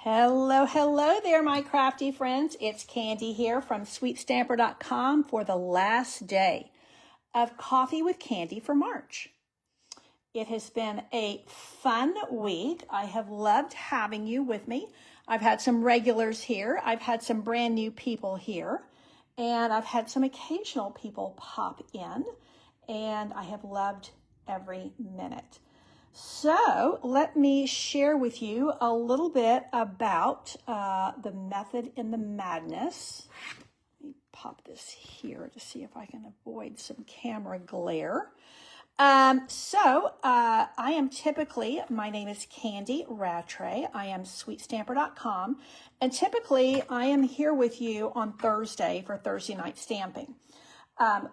Hello, hello there, my crafty friends. It's Candy here from sweetstamper.com for the last day of Coffee with Candy for March. It has been a fun week. I have loved having you with me. I've had some regulars here. I've had some brand new people here. And I've had some occasional people pop in. And I have loved every minute. So let me share with you a little bit about the method in the madness. Let me pop this here to see if I can avoid some camera glare. I am typically, my name is Candy Rattray. I am sweetstamper.com. And typically I am here with you on Thursday for Thursday night stamping.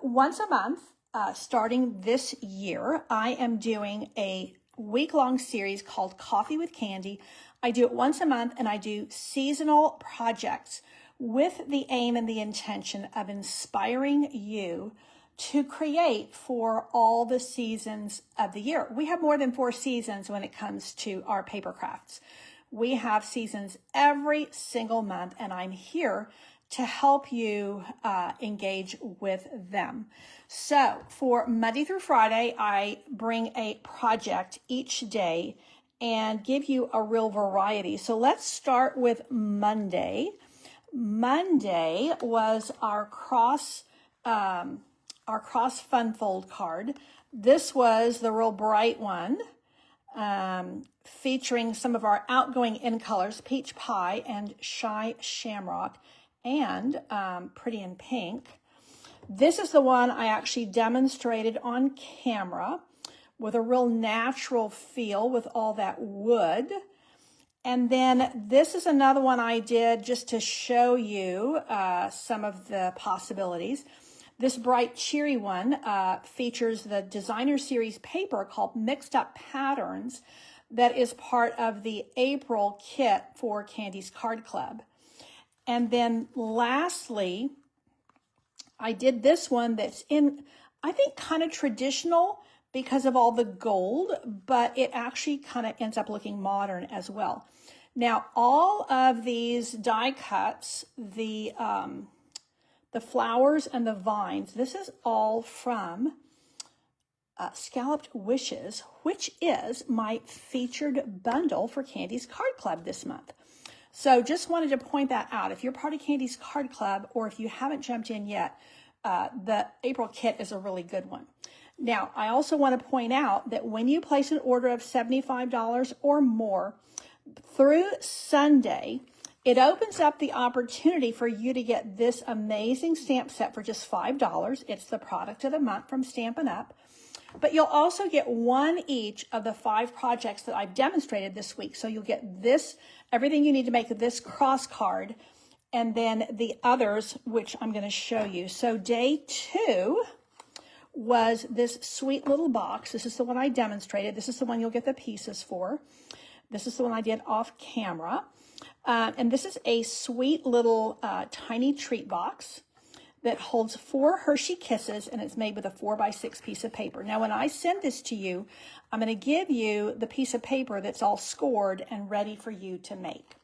Once a month, starting this year, I am doing a week-long series called Coffee with Candy. I do it once a month, and I do seasonal projects with the aim and the intention of inspiring you to create for all the seasons of the year. We have more than 4 seasons when it comes to our paper crafts. We have seasons every single month, and I'm here to help you engage with them. So for Monday through Friday, I bring a project each day and give you a real variety. So let's start with Monday. Monday was our cross fun fold card. This was the real bright one, featuring some of our outgoing in colors, Peach Pie and Shy Shamrock, and Pretty in Pink. This is the one I actually demonstrated on camera with a real natural feel with all that wood. And then this is another one I did just to show you some of the possibilities. This bright cheery one features the designer series paper called Mixed Up Patterns that is part of the April kit for Candy's Card Club. And then lastly, I did this one that's in, I think, kind of traditional because of all the gold, but it actually kind of ends up looking modern as well. Now, all of these die cuts, the flowers and the vines, this is all from Scalloped Wishes, which is my featured bundle for Candy's Card Club this month. So just wanted to point that out. If you're part of Candy's Card Club, or if you haven't jumped in yet, the April kit is a really good one. Now, I also want to point out that when you place an order of $75 or more through Sunday, it opens up the opportunity for you to get this amazing stamp set for just $5. It's the product of the month from Stampin' Up! But you'll also get one each of the 5 projects that I've demonstrated this week. So you'll get this, everything you need to make this cross card, and then the others, which I'm going to show you. So day 2 was this sweet little box. This is the one I demonstrated. This is the one you'll get the pieces for. This is the one I did off camera. And this is a sweet little tiny treat box that holds 4 Hershey Kisses, and it's made with a 4x6 piece of paper. Now, when I send this to you, I'm going to give you the piece of paper that's all scored and ready for you to make.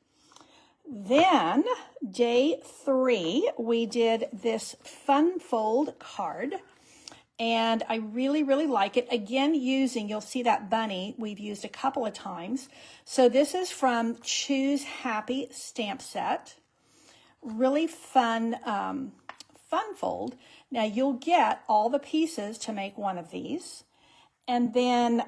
Then, day 3, we did this fun fold card, and I really, really like it. Again, you'll see that bunny we've used a couple of times. So this is from Choose Happy Stamp Set. Really fun fold. Now you'll get all the pieces to make one of these. And then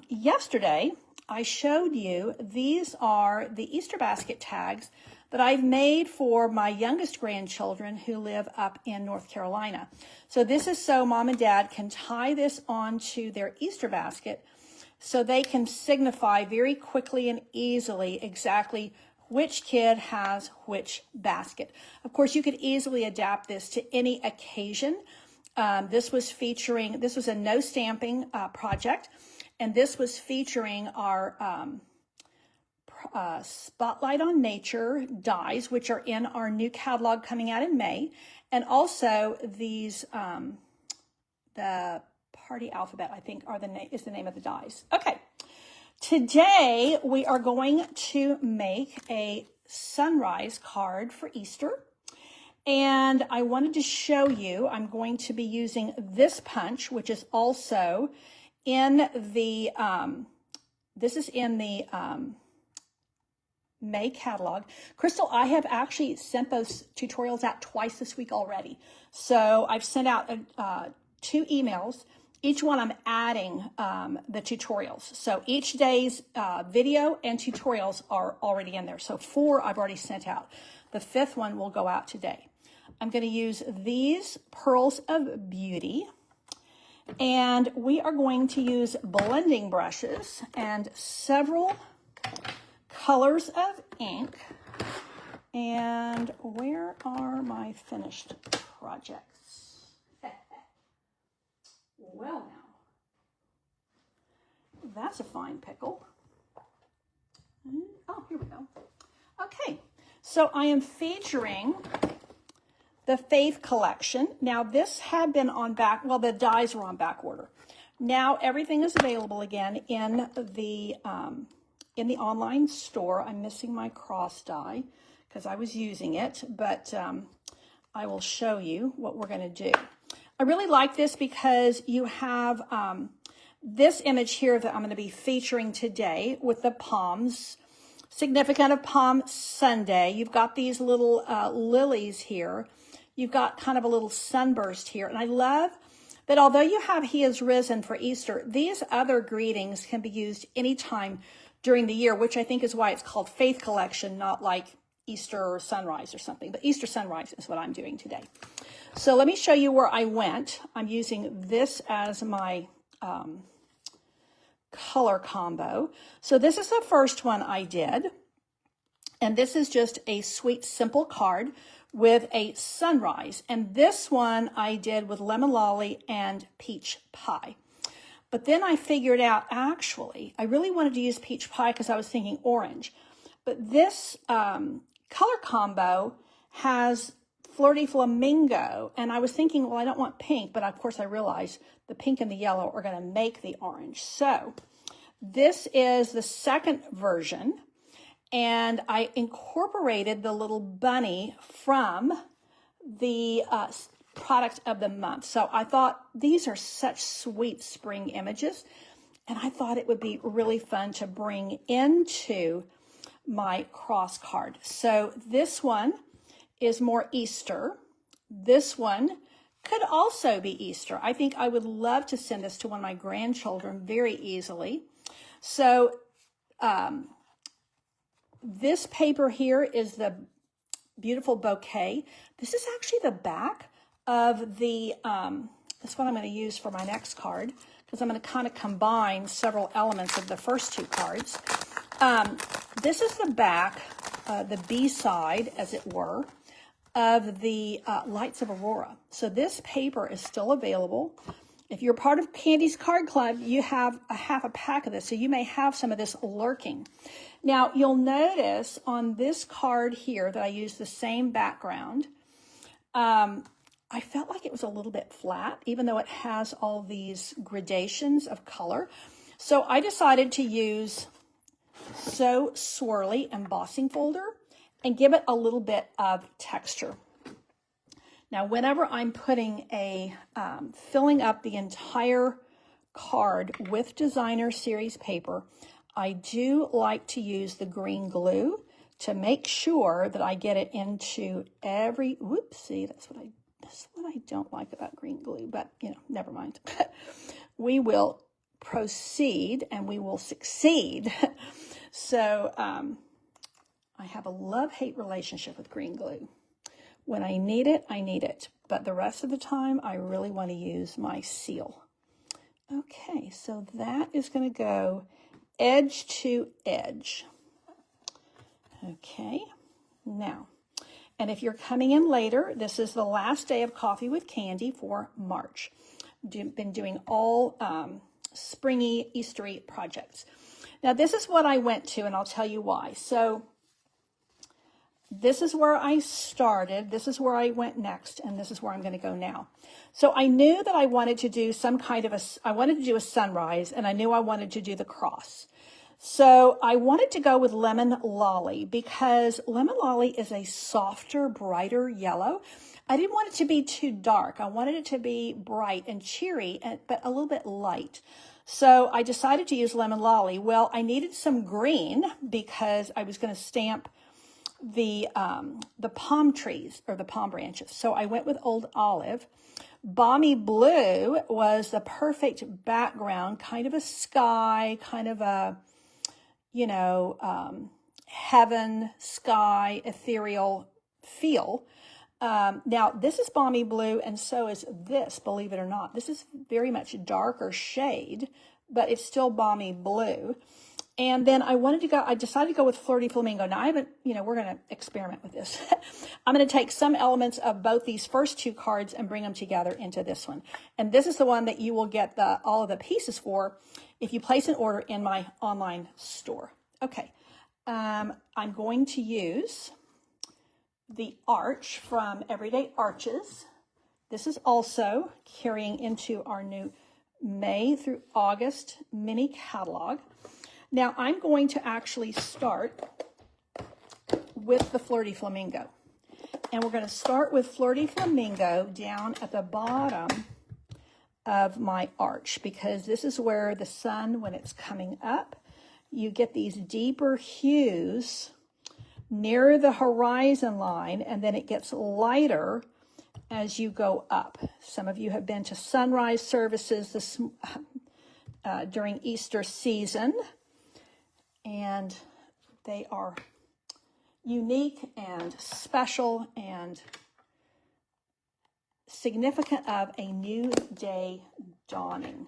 yesterday I showed you, these are the Easter basket tags that I've made for my youngest grandchildren who live up in North Carolina. So this is so mom and dad can tie this onto their Easter basket so they can signify very quickly and easily exactly which kid has which basket. Of course, you could easily adapt this to any occasion. This was a no stamping project, and this was featuring our Spotlight on Nature dies, which are in our new catalog coming out in May, and also these, the Party Alphabet, I think, is the name of the dies. Okay. Today, we are going to make a sunrise card for Easter. And I wanted to show you, I'm going to be using this punch, which is also in the, this is in the May catalog. Crystal, I have actually sent those tutorials out twice this week already. So I've sent out 2 emails. Each one I'm adding the tutorials. So each day's video and tutorials are already in there. So 4 I've already sent out. The 5th one will go out today. I'm going to use these Pearls of Beauty. And we are going to use blending brushes and several colors of ink. And where are my finished projects? Well now, that's a fine pickle. Oh, here we go. Okay, so I am featuring the Faith collection. Now this had been on back, well, the dies were on back order. Now everything is available again in the online store. I'm missing my cross die because I was using it, but I will show you what we're going to do. I really like this because you have this image here that I'm going to be featuring today with the palms, significant of Palm Sunday. You've got these little lilies here. You've got kind of a little sunburst here. And I love that although you have He is risen for Easter, these other greetings can be used anytime during the year, which I think is why it's called Faith Collection, not like Easter or Sunrise or something. But Easter Sunrise is what I'm doing today. So let me show you where I went. I'm using this as my color combo. So this is the first one I did. And this is just a sweet, simple card with a sunrise. And this one I did with lemon lolly and peach pie. But then I figured out, actually, I really wanted to use peach pie because I was thinking orange. But this color combo has flirty flamingo. And I was thinking, well, I don't want pink. But of course, I realized the pink and the yellow are going to make the orange. So this is the second version. And I incorporated the little bunny from the product of the month. So I thought these are such sweet spring images. And I thought it would be really fun to bring into my cross card. So this one is more Easter. This one could also be Easter. I think I would love to send this to one of my grandchildren very easily. So this paper here is the beautiful bouquet. This is actually the back of the, that's what I'm going to use for my next card, because I'm going to kind of combine several elements of the first 2 cards. This is the back, the B-side, as it were, of the Lights of Aurora. So this paper is still available. If you're part of Candy's Card Club, you have a half a pack of this, so you may have some of this lurking. Now, you'll notice on this card here that I used the same background. I felt like it was a little bit flat, even though it has all these gradations of color. So I decided to use So Swirly embossing folder and give it a little bit of texture. Now, whenever I'm putting filling up the entire card with designer series paper, I do like to use the green glue to make sure that I get it into every, whoopsie, that's what I don't like about green glue, but never mind. We will proceed and we will succeed. So I have a love-hate relationship with green glue. When I need it, I need it. But the rest of the time, I really want to use my seal. Okay, so that is going to go edge to edge. Okay, now, and if you're coming in later, this is the last day of Coffee with Candy for March. Been doing all springy, Eastery projects. Now, this is what I went to, and I'll tell you why. So this is where I started, this is where I went next, and this is where I'm going to go now. So I knew that I wanted to do some kind of I wanted to do a sunrise, and I knew I wanted to do the cross. So I wanted to go with Lemon Lolly because Lemon Lolly is a softer, brighter yellow. I didn't want it to be too dark. I wanted it to be bright and cheery, but a little bit light. So I decided to use Lemon Lolly. Well, I needed some green because I was going to stamp the palm trees or the palm branches. So I went with Old Olive. Balmy Blue was the perfect background, kind of a sky, kind of a, you know, heaven, sky, ethereal feel. Now, this is Balmy Blue, and so is this, believe it or not. This is very much darker shade, but it's still Balmy Blue. And then I decided to go with Flirty Flamingo. Now, I haven't, we're going to experiment with this. I'm going to take some elements of both these first two cards and bring them together into this one. And this is the one that you will get all of the pieces for if you place an order in my online store. Okay, I'm going to use the Arch from Everyday Arches. This is also carrying into our new May through August mini catalog. Now I'm going to actually start with the Flirty Flamingo. And we're going to start with Flirty Flamingo down at the bottom of my arch, because this is where the sun, when it's coming up, you get these deeper hues near the horizon line, and then it gets lighter as you go up. Some of you have been to sunrise services during Easter season, and they are unique and special and significant of a new day dawning.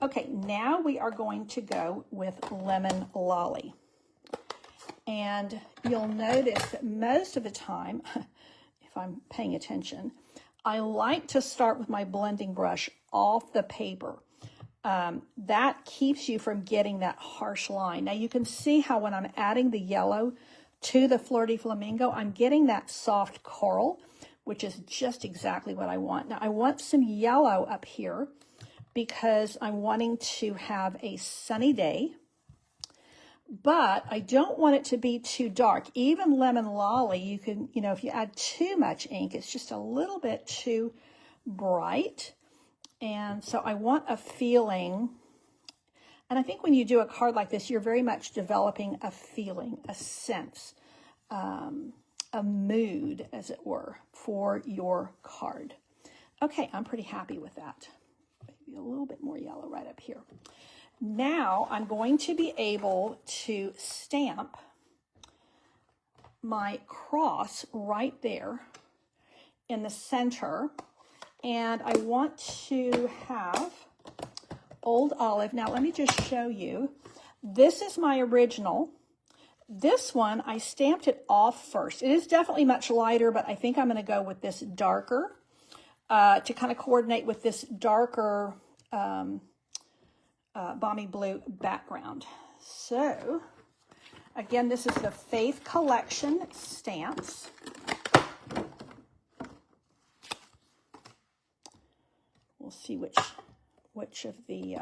Okay, now we are going to go with Lemon Lolly. And you'll notice that most of the time, if I'm paying attention, I like to start with my blending brush off the paper. That keeps you from getting that harsh line. Now you can see how when I'm adding the yellow to the Flirty Flamingo, I'm getting that soft coral, which is just exactly what I want. Now I want some yellow up here because I'm wanting to have a sunny day, but I don't want it to be too dark. Even Lemon Lolly, you can, if you add too much ink, it's just a little bit too bright. And so I want a feeling, and I think when you do a card like this, you're very much developing a feeling, a sense, a mood, as it were, for your card. Okay, I'm pretty happy with that. Maybe a little bit more yellow right up here. Now I'm going to be able to stamp my cross right there in the center. And I want to have Old Olive. Now let me just show you. This is my original. This one, I stamped it off first. It is definitely much lighter, but I think I'm going to go with this darker to kind of coordinate with this darker Balmy Blue background. So, again, this is the Faith Collection stamps. We'll see which of the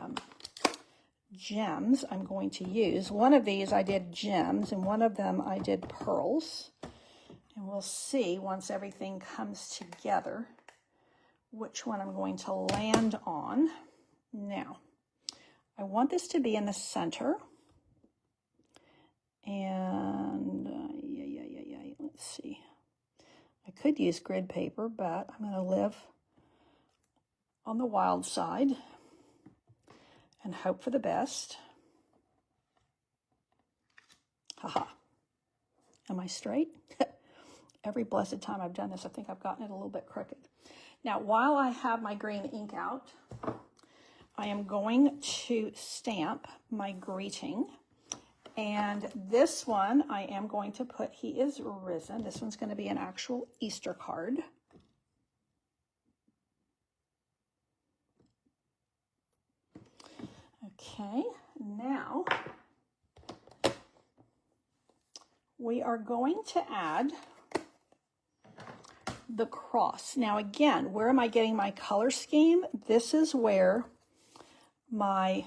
gems I'm going to use. One of these I did gems, and one of them I did pearls. And we'll see once everything comes together which one I'm going to land on. Now, I want this to be in the center. And let's see. I could use grid paper, but I'm going to live on the wild side and hope for the best. Haha. Am I straight? Every blessed time I've done this, I think I've gotten it a little bit crooked. Now, while I have my green ink out, I am going to stamp my greeting. And this one, I am going to put, He is Risen. This one's going to be an actual Easter card. Okay, now we are going to add the cross. Now again, where am I getting my color scheme? This is where my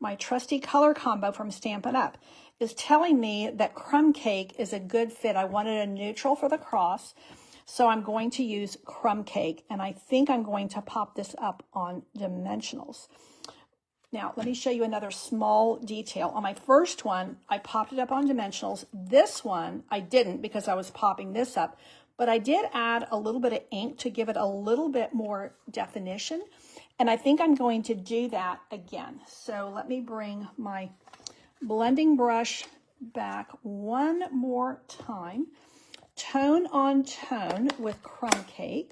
my trusty color combo from Stampin' Up! Is telling me that crumb cake is a good fit. I wanted a neutral for the cross, so I'm going to use crumb cake, and I think I'm going to pop this up on dimensionals. Now, let me show you another small detail. On my first one, I popped it up on dimensionals. This one, I didn't because I was popping this up, but I did add a little bit of ink to give it a little bit more definition, and I think I'm going to do that again. So let me bring my blending brush back one more time. Tone on tone with crumb cake.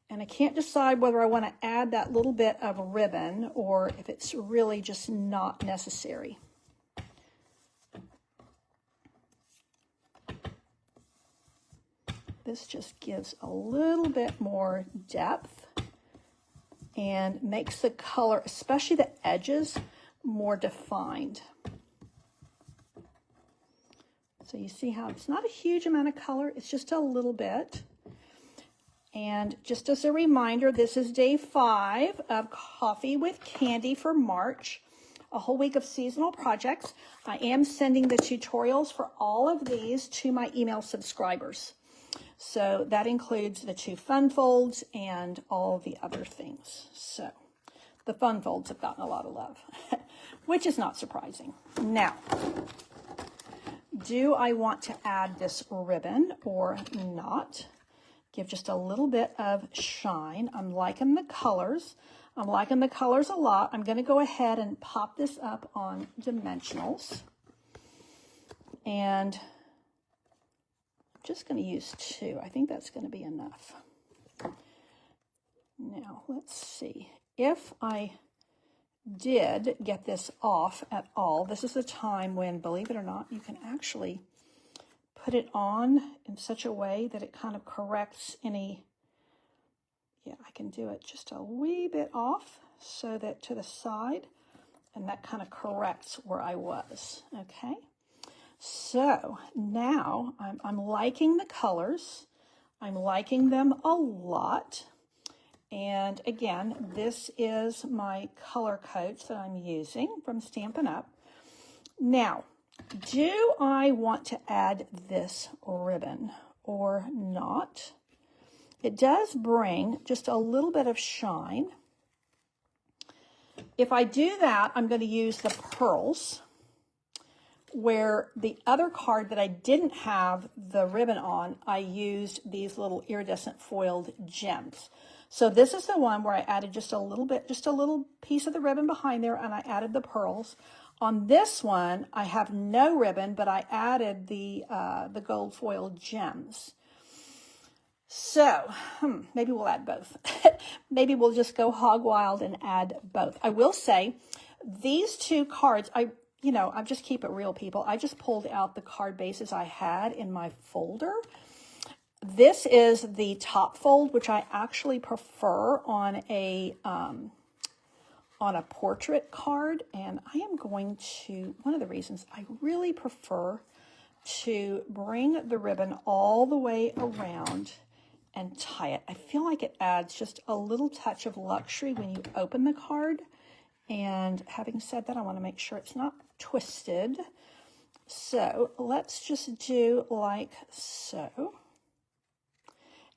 And I can't decide whether I want to add that little bit of ribbon or if it's really just not necessary. This just gives a little bit more depth and makes the color, especially the edges, more defined. So you see how it's not a huge amount of color, it's just a little bit. And just as a reminder, this is day 5 of Coffee with Candy for March, a whole week of seasonal projects. I am sending the tutorials for all of these to my email subscribers. So that includes the 2 fun folds and all the other things. So the fun folds have gotten a lot of love, which is not surprising. Now, do I want to add this ribbon or not? Give just a little bit of shine. I'm liking the colors. I'm liking the colors a lot. I'm going to go ahead and pop this up on dimensionals. And I'm just going to use 2. I think that's going to be enough. Now, let's see. If I did get this off at all, this is the time when, believe it or not, you can actually put it on in such a way that it kind of corrects any, yeah, I can do it just a wee bit off so that to the side, and that kind of corrects where I was, okay? So now I'm liking the colors. I'm liking them a lot. And again, this is my color coach that I'm using from Stampin' Up! Now, do I want to add this ribbon or not? It does bring just a little bit of shine. If I do that, I'm going to use the pearls, where the other card that I didn't have the ribbon on, I used these little iridescent foiled gems. So this is the one where I added just a little bit, just a little piece of the ribbon behind there, and I added the pearls. On this one, I have no ribbon, but I added the gold foiled gems. So maybe we'll add both. Maybe we'll just go hog wild and add both. I will say these 2 cards, I just keep it real, people. I just pulled out the card bases I had in my folder. This is the top fold, which I actually prefer on a portrait card, and I am going to, one of the reasons I really prefer to bring the ribbon all the way around and tie it. I feel like it adds just a little touch of luxury when you open the card. And having said that, I want to make sure it's not twisted. So let's just do like so.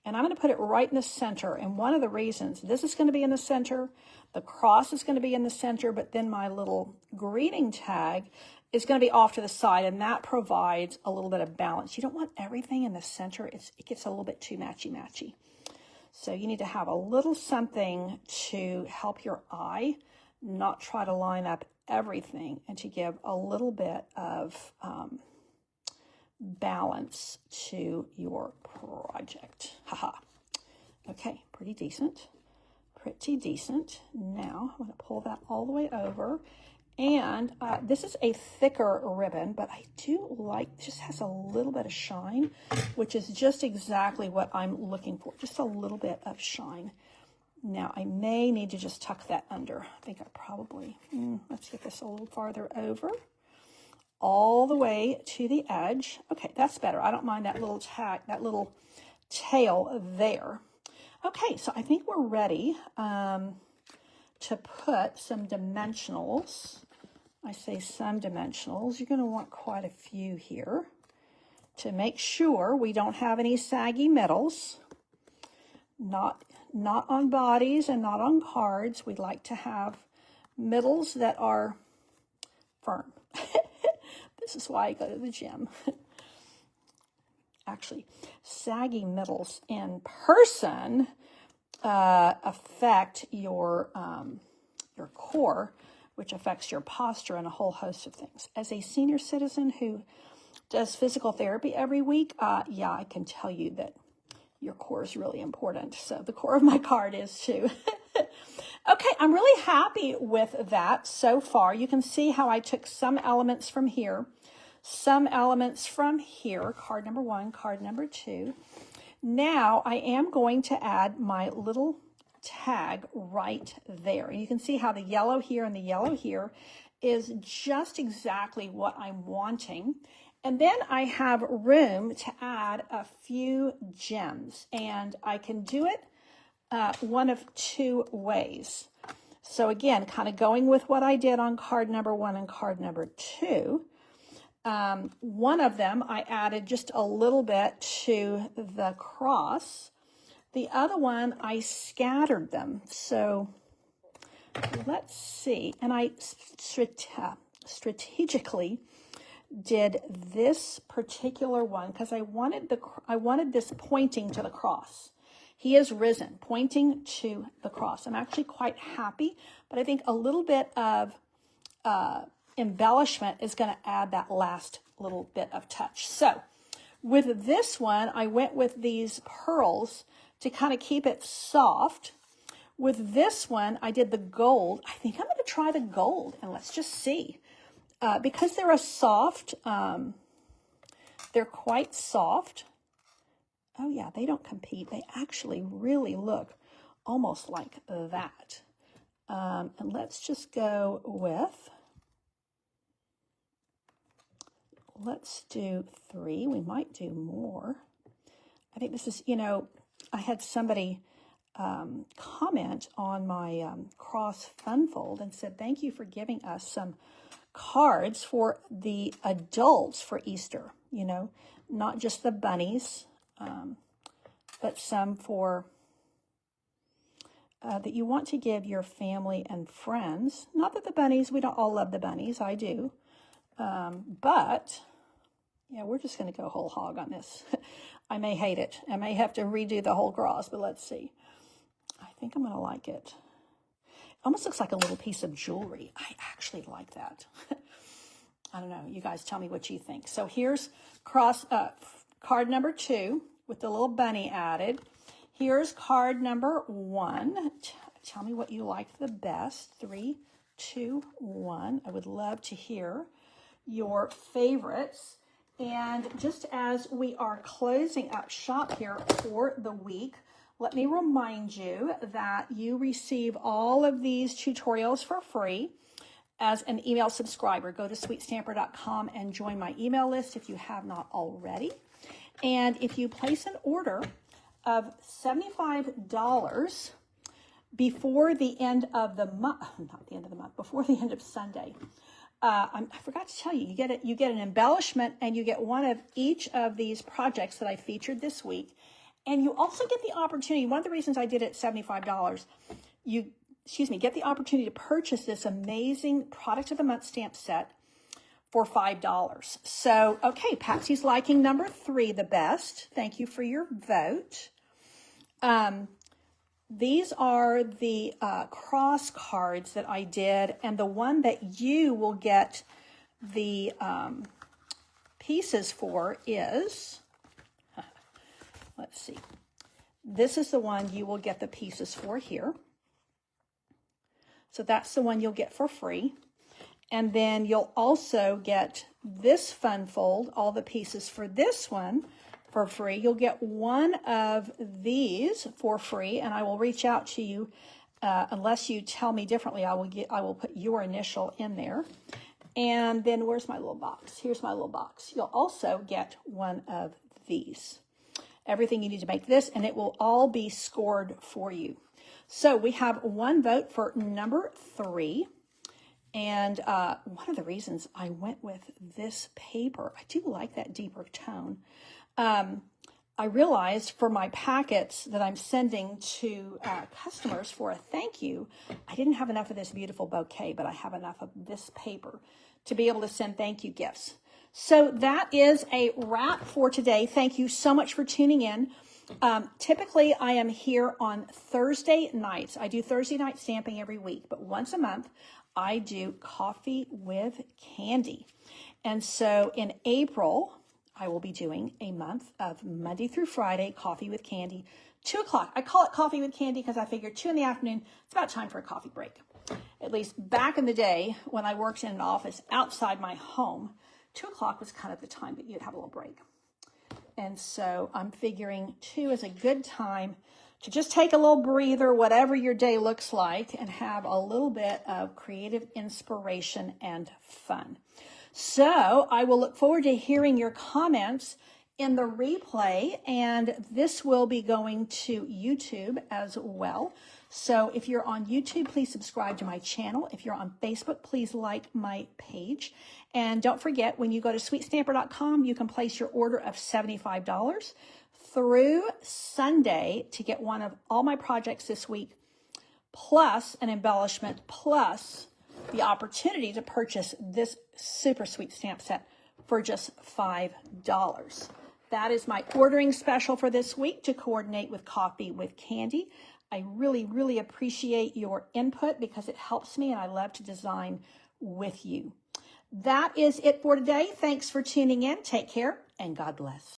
And I'm going to put it right in the center. And one of the reasons, this is going to be in the center, the cross is going to be in the center, but then my little greeting tag is going to be off to the side, and that provides a little bit of balance. You don't want everything in the center. It gets a little bit too matchy-matchy. So you need to have a little something to help your eye not try to line up everything, and to give a little bit of balance to your project. Haha. Okay, pretty decent. Pretty decent. Now I'm going to pull that all the way over. And this is a thicker ribbon, but I do like, just has a little bit of shine, which is just exactly what I'm looking for. Just a little bit of shine. Now I may need to just tuck that under. I think I probably, let's get this a little farther over. All the way to the edge. Okay, that's better. I don't mind that little tack, that little tail there. Okay, so I think we're ready to put some dimensionals. I say some dimensionals. You're going to want quite a few here to make sure we don't have any saggy middles. Not on bodies and not on cards. We'd like to have middles that are firm. This is why I go to the gym. Actually, saggy middles in person affect your core, which affects your posture and a whole host of things. As a senior citizen who does physical therapy every week, yeah, I can tell you that your core is really important. So the core of my card is too. Okay, I'm really happy with that so far. You can see how I took some elements from here, some elements from here, card number 1, card number 2. Now I am going to add my little tag right there. And you can see how the yellow here and the yellow here is just exactly what I'm wanting. And then I have room to add a few gems, and I can do it one of two ways. So again, kind of going with what I did on card number 1 and card number 2. One of them I added just a little bit to the cross. The other one I scattered them. So let's see. And I strategically did this particular one because I wanted this pointing to the cross. He is risen, pointing to the cross. I'm actually quite happy, but I think a little bit of embellishment is going to add that last little bit of touch. So with this one, I went with these pearls to kind of keep it soft. With this one, I did the gold. I think I'm going to try the gold, and let's just see. Because they're a soft, they're quite soft. Oh yeah, they don't compete. They actually really look almost like that. And let's just go with, let's do 3. We might do more. I think this is, I had somebody comment on my cross fun fold and said, thank you for giving us some cards for the adults for Easter, not just the bunnies, but some for that you want to give your family and friends. Not that the bunnies, we don't all love the bunnies, I do, but yeah, we're just going to go whole hog on this. I may hate it. I may have to redo the whole cross, but let's see. I think I'm going to like it. Almost looks like a little piece of jewelry. I actually like that. I don't know. You guys tell me what you think. So here's card number 2 with the little bunny added. Here's card number 1. Tell me what you like the best. 3, 2, 1. I would love to hear your favorites. And just as we are closing up shop here for the week, let me remind you that you receive all of these tutorials for free as an email subscriber. Go to sweetstamper.com and join my email list if you have not already. And if you place an order of $75 before the end of the month, not the end of the month, before the end of Sunday, I forgot to tell you, you get an embellishment, and you get one of each of these projects that I featured this week. And you also get the opportunity, one of the reasons I did it at $75, get the opportunity to purchase this amazing Product of the Month stamp set for $5. So, okay, Patsy's liking number 3 the best. Thank you for your vote. These are the cross cards that I did, and the one that you will get the pieces for is... Let's see. This is the one you will get the pieces for here. So that's the one you'll get for free. And then you'll also get this fun fold, all the pieces for this one for free. You'll get one of these for free, and I will reach out to you unless you tell me differently. I will put your initial in there. And then where's my little box? Here's my little box. You'll also get one of these. Everything you need to make this, and it will all be scored for you. So we have one vote for number 3. And one of the reasons I went with this paper, I do like that deeper tone. I realized for my packets that I'm sending to customers for a thank you, I didn't have enough of this beautiful bouquet, but I have enough of this paper to be able to send thank you gifts. So that is a wrap for today. Thank you so much for tuning in. Typically, I am here on Thursday nights. I do Thursday night stamping every week, but once a month, I do Coffee with Candy. And so in April, I will be doing a month of Monday through Friday, Coffee with Candy, 2 o'clock. I call it Coffee with Candy because I figured 2 in the afternoon, it's about time for a coffee break. At least back in the day when I worked in an office outside my home, 2 o'clock was kind of the time that you'd have a little break. And so I'm figuring 2 is a good time to just take a little breather, whatever your day looks like, and have a little bit of creative inspiration and fun. So I will look forward to hearing your comments in the replay, and this will be going to YouTube as well. So if you're on YouTube, please subscribe to my channel. If you're on Facebook, please like my page. And don't forget, when you go to sweetstamper.com, you can place your order of $75 through Sunday to get one of all my projects this week, plus an embellishment, plus the opportunity to purchase this super sweet stamp set for just $5. That is my ordering special for this week to coordinate with Coffee with Candy. I really, really appreciate your input because it helps me, and I love to design with you. That is it for today. Thanks for tuning in. Take care, and God bless.